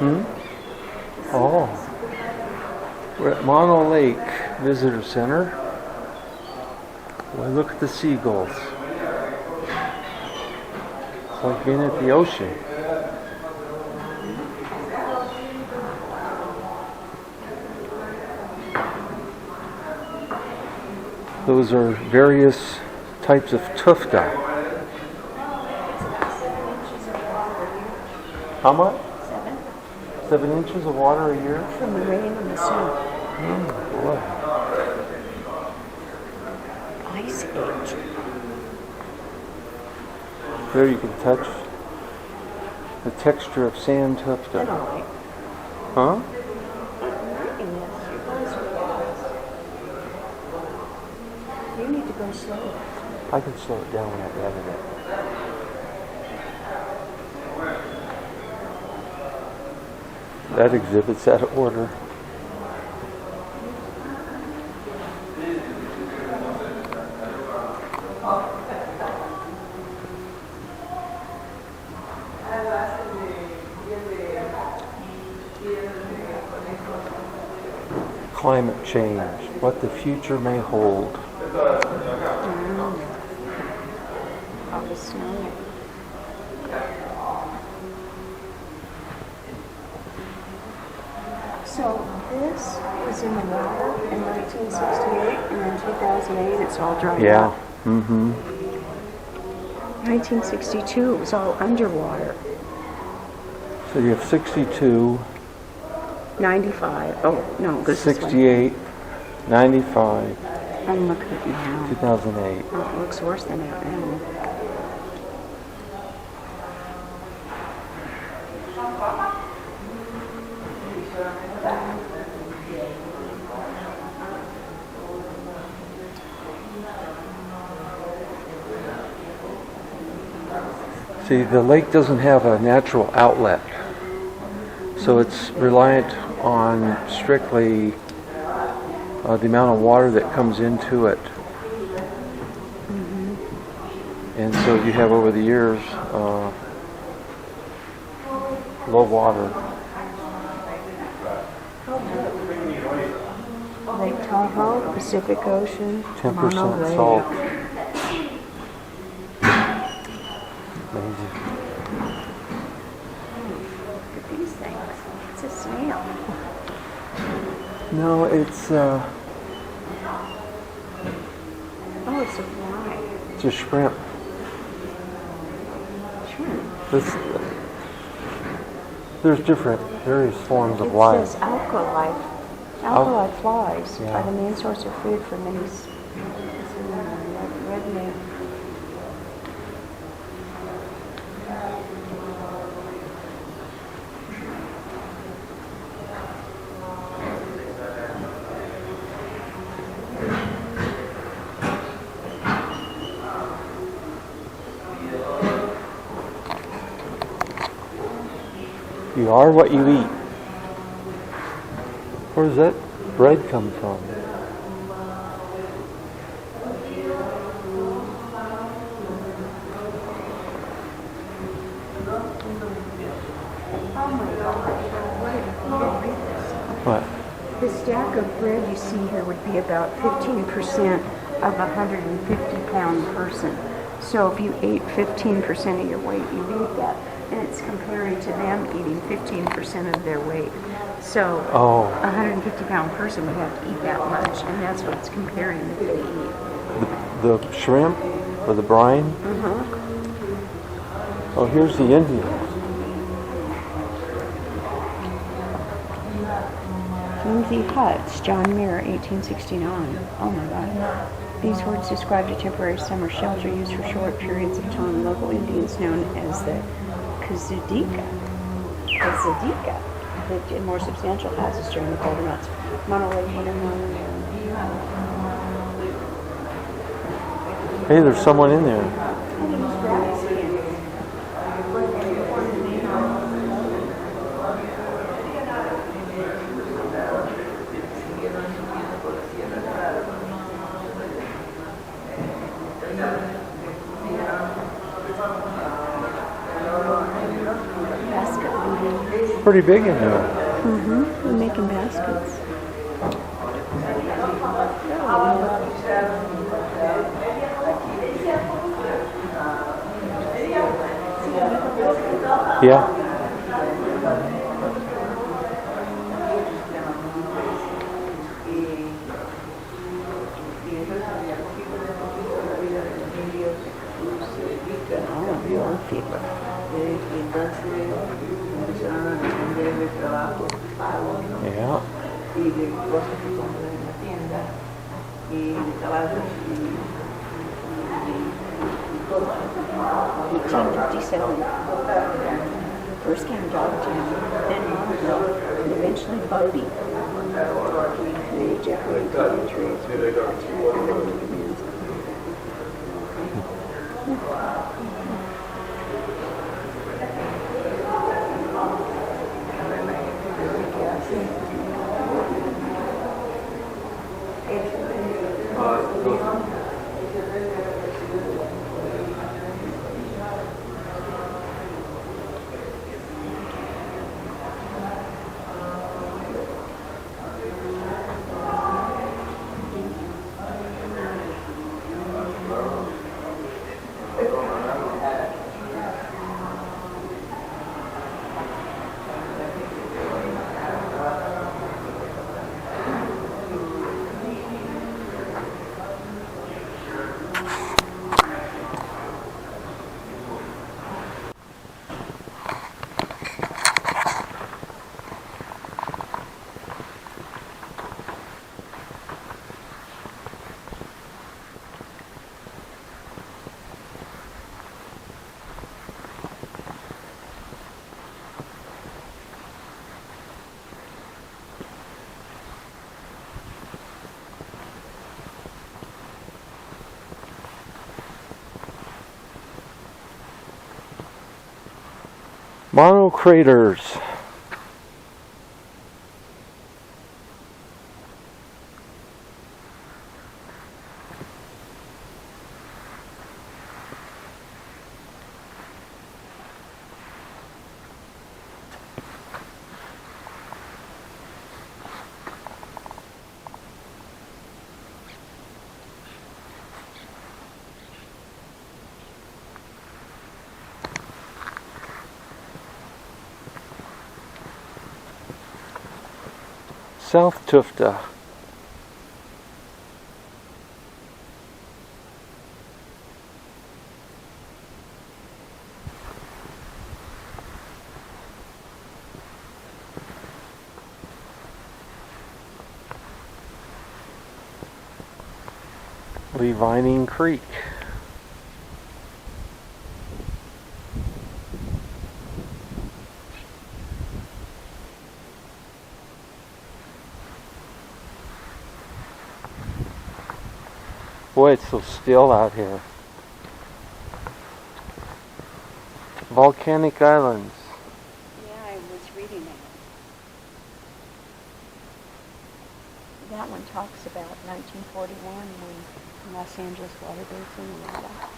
Hmm? Oh. We're at Mono Lake Visitor Center. Boy, look at the seagulls. It's like being at the ocean. Those are various types of tufta. How much? 7 inches of water a year? From the rain and the sun. Boy. Ice age. There you can touch the texture of sand I tufta. don't like. Huh? You need to go slow. I can slow it down when I edit it. That exhibit's out of order. Climate change, what the future may hold. All the snow. So this was in the water in 1968, and then 2008 it's all dried Yeah. up. Mm-hmm. 1962 it was all underwater. So you have 62, 95. Oh no, this is 68, 95, I'm looking at it now. 2008. Oh, it looks worse than that now. See, the lake doesn't have a natural outlet, so it's reliant on strictly the amount of water that comes into it. And so you have over the years low water. Lake Tahoe, Pacific Ocean, 10% Mono Lake. salt. Amazing. Look at these things. It's a snail. No, it's Oh, it's a fly. it's a shrimp. Shrimp. There's various forms of It life. says alkali. Alkali flies Yeah. are the main source of food for many redneck. You are what you eat. Where does that bread come from? What? The stack of bread you see here would be about 15% of a 150-pound person. So if you ate 15% of your weight, you eat that. And it's comparing to them eating 15% of their weight. So a 150-pound person would have to eat that much, and that's what it's comparing that they eat. The shrimp or the brine? Oh, here's the Indians. Lindsay Hutz, John Muir, 1869. Oh my God. These words described a temporary summer shelter used for short periods of time. Local Indians known as the Kazudika lived in more substantial houses during the colder months. Mono Lake, Hey, there's someone in there. basket weaving. pretty big in there. Mm-hmm. We're making baskets. Yeah. Yeah. First came Dogtown, then Montville, and eventually Bodie. They decorated the trees. Monocraters. South Tufta. Levining Creek. Boy, it's so still out here. Volcanic Islands. Yeah, I was reading it. That one talks about 1941 when Los Angeles water basin and all that.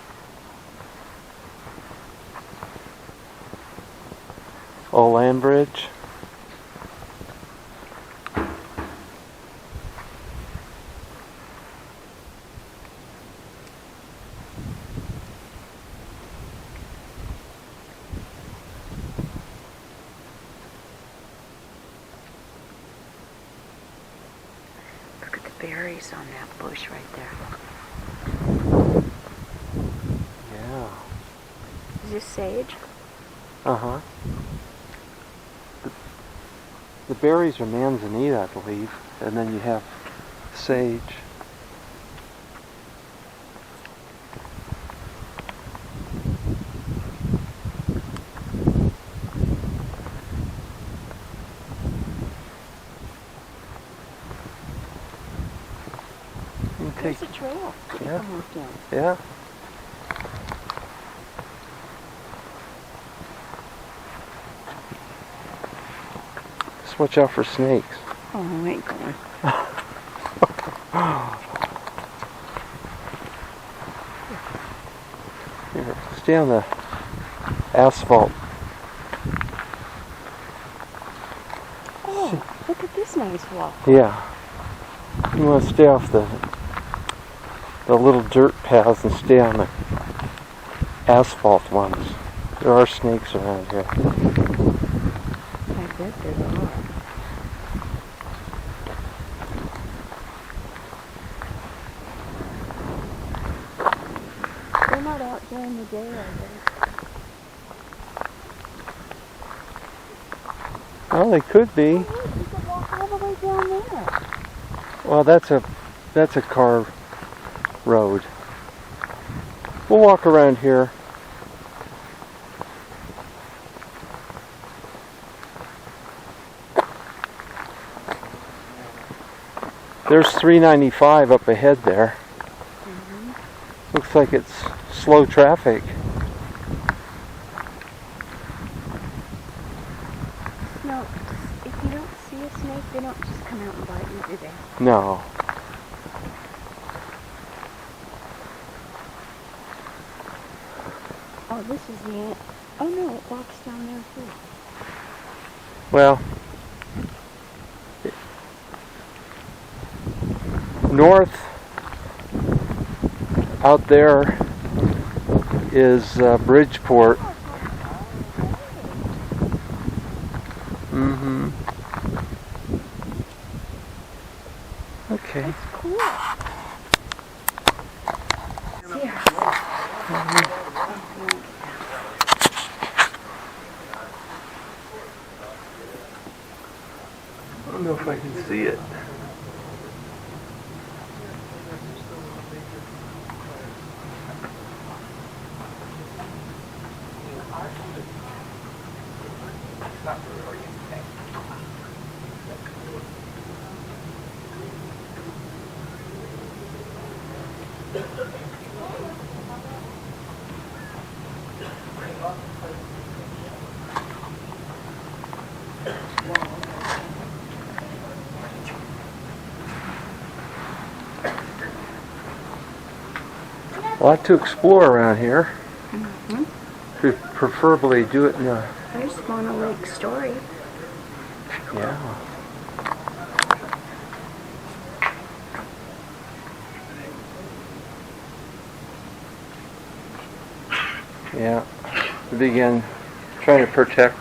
Oh, Land Bridge. Look at the berries on that bush right there. Yeah. Is this sage? Uh-huh. The berries are manzanita, I believe, and then you have sage. You can There's take, a trail. Yeah. Come on down. yeah. Just watch out for snakes. Oh, I ain't going. Here, stay on the asphalt. is nice walk. Yeah. You want to stay off the little dirt paths and stay on the asphalt ones. There are snakes around here. I bet there are. They're not out during the day, are they? Well, they could be. Oh, look, you can walk all the way down there. Well, that's a car road. We'll walk around here. There's 395 up ahead there. Looks like it's slow traffic. No, if you don't see a snake, they don't just come out and bite you, do they? No. Oh, this is the ant. Oh no, it walks down there too. Well, north out there is Bridgeport. Mm-hmm. Okay. That's cool. Here. I don't know if I can see it. A lot to explore around here. Mm-hmm. Could preferably do it in a... There's Mona Lake Story. Yeah. Yeah. To begin trying to protect.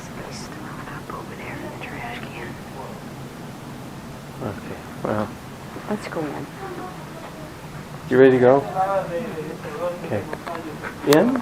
Somebody's throwing up over there in the trash can. Okay. Well, Let's go in. you ready to go? Okay. In?